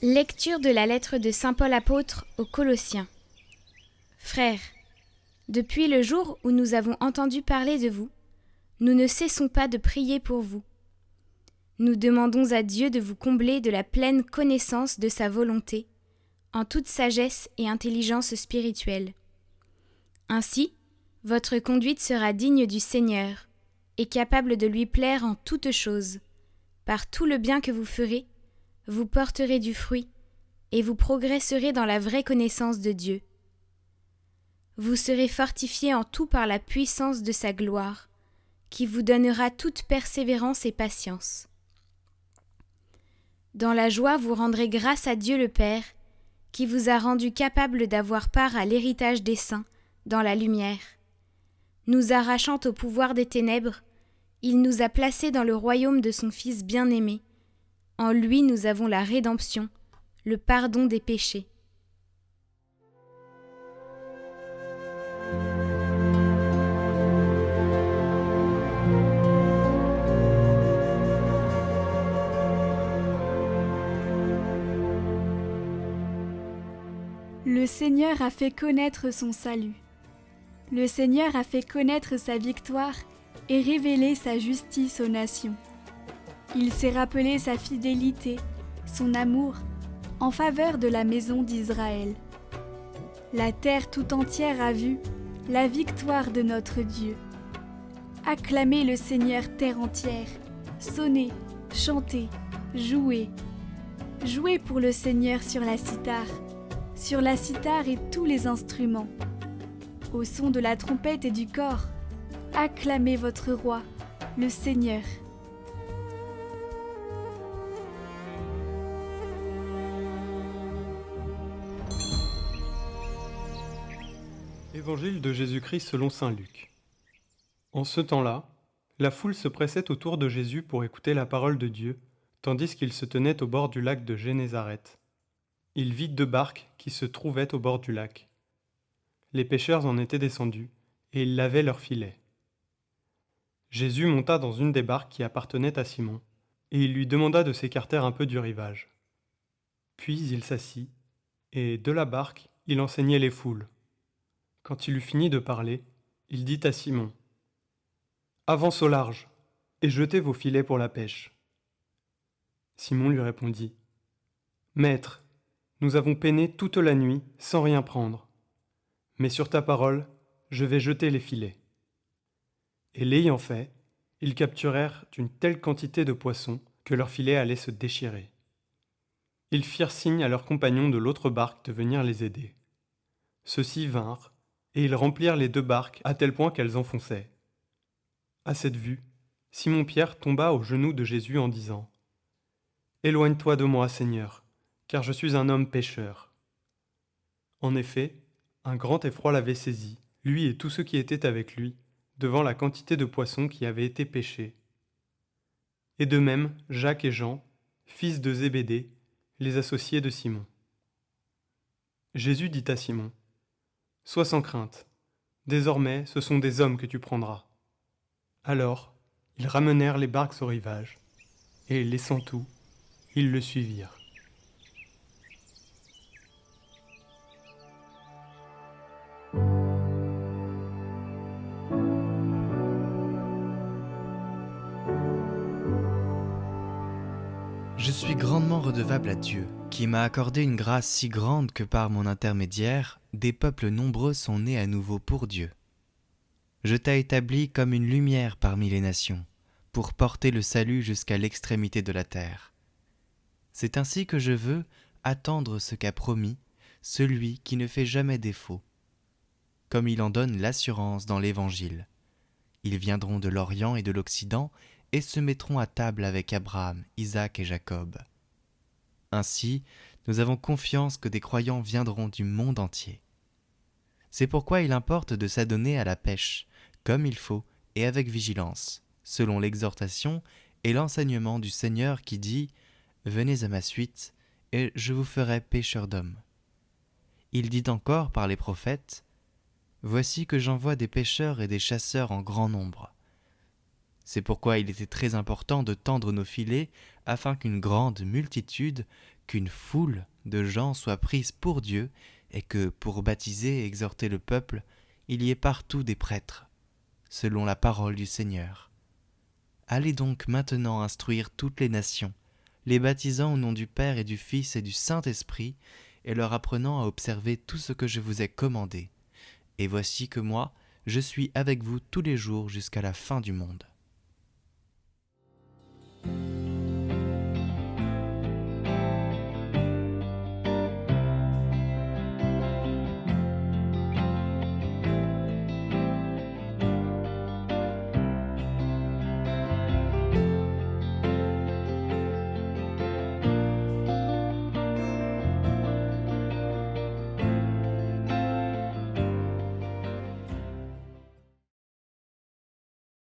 Lecture de la lettre de saint Paul apôtre aux Colossiens. Frères, depuis le jour où nous avons entendu parler de vous, nous ne cessons pas de prier pour vous. Nous demandons à Dieu de vous combler de la pleine connaissance de sa volonté, en toute sagesse et intelligence spirituelle. Ainsi, votre conduite sera digne du Seigneur et capable de lui plaire en toutes choses. Par tout le bien que vous ferez, vous porterez du fruit et vous progresserez dans la vraie connaissance de Dieu. Vous serez fortifiés en tout par la puissance de sa gloire, qui vous donnera toute persévérance et patience. Dans la joie, vous rendrez grâce à Dieu le Père, qui vous a rendu capable d'avoir part à l'héritage des saints dans la lumière. Nous arrachant au pouvoir des ténèbres, il nous a placés dans le royaume de son Fils bien-aimé. En lui, nous avons la rédemption, le pardon des péchés. Le Seigneur a fait connaître son salut. Le Seigneur a fait connaître sa victoire et révélé sa justice aux nations. Il s'est rappelé sa fidélité, son amour, en faveur de la maison d'Israël. La terre tout entière a vu la victoire de notre Dieu. Acclamez le Seigneur terre entière, sonnez, chantez, jouez. Jouez pour le Seigneur sur la cithare et tous les instruments. Au son de la trompette et du cor, acclamez votre roi, le Seigneur. Évangile de Jésus-Christ selon saint Luc. En ce temps-là, la foule se pressait autour de Jésus pour écouter la parole de Dieu, tandis qu'il se tenait au bord du lac de Génézareth. Il vit 2 barques qui se trouvaient au bord du lac. Les pêcheurs en étaient descendus, et ils lavaient leurs filets. Jésus monta dans une des barques qui appartenait à Simon, et il lui demanda de s'écarter un peu du rivage. Puis il s'assit, et de la barque, il enseignait les foules. Quand il eut fini de parler, il dit à Simon : « Avance au large, et jetez vos filets pour la pêche. » Simon lui répondit : « Maître, nous avons peiné toute la nuit sans rien prendre. Mais sur ta parole, je vais jeter les filets. » Et l'ayant fait, ils capturèrent une telle quantité de poissons que leurs filets allaient se déchirer. Ils firent signe à leurs compagnons de l'autre barque de venir les aider. Ceux-ci vinrent, et ils remplirent les 2 barques à tel point qu'elles enfonçaient. À cette vue, Simon-Pierre tomba aux genoux de Jésus en disant : « Éloigne-toi de moi, Seigneur, car je suis un homme pécheur. » En effet, un grand effroi l'avait saisi, lui et tous ceux qui étaient avec lui, devant la quantité de poissons qui avaient été pêchés. Et de même, Jacques et Jean, fils de Zébédée, les associés de Simon. Jésus dit à Simon : « Sois sans crainte, désormais ce sont des hommes que tu prendras. » Alors, ils ramenèrent les barques au rivage, et laissant tout, ils le suivirent. Je suis grandement redevable à Dieu, qui m'a accordé une grâce si grande que par mon intermédiaire, des peuples nombreux sont nés à nouveau pour Dieu. Je t'ai établi comme une lumière parmi les nations, pour porter le salut jusqu'à l'extrémité de la terre. C'est ainsi que je veux attendre ce qu'a promis celui qui ne fait jamais défaut, comme il en donne l'assurance dans l'Évangile. Ils viendront de l'Orient et de l'Occident et se mettront à table avec Abraham, Isaac et Jacob. Ainsi, nous avons confiance que des croyants viendront du monde entier. C'est pourquoi il importe de s'adonner à la pêche, comme il faut et avec vigilance, selon l'exhortation et l'enseignement du Seigneur qui dit « Venez à ma suite, et je vous ferai pêcheurs d'hommes. » Il dit encore par les prophètes « Voici que j'envoie des pêcheurs et des chasseurs en grand nombre. » C'est pourquoi il était très important de tendre nos filets afin qu'une grande multitude, qu'une foule de gens soit prise pour Dieu et que, pour baptiser et exhorter le peuple, il y ait partout des prêtres, selon la parole du Seigneur. Allez donc maintenant instruire toutes les nations, les baptisant au nom du Père et du Fils et du Saint-Esprit, et leur apprenant à observer tout ce que je vous ai commandé. Et voici que moi, je suis avec vous tous les jours jusqu'à la fin du monde.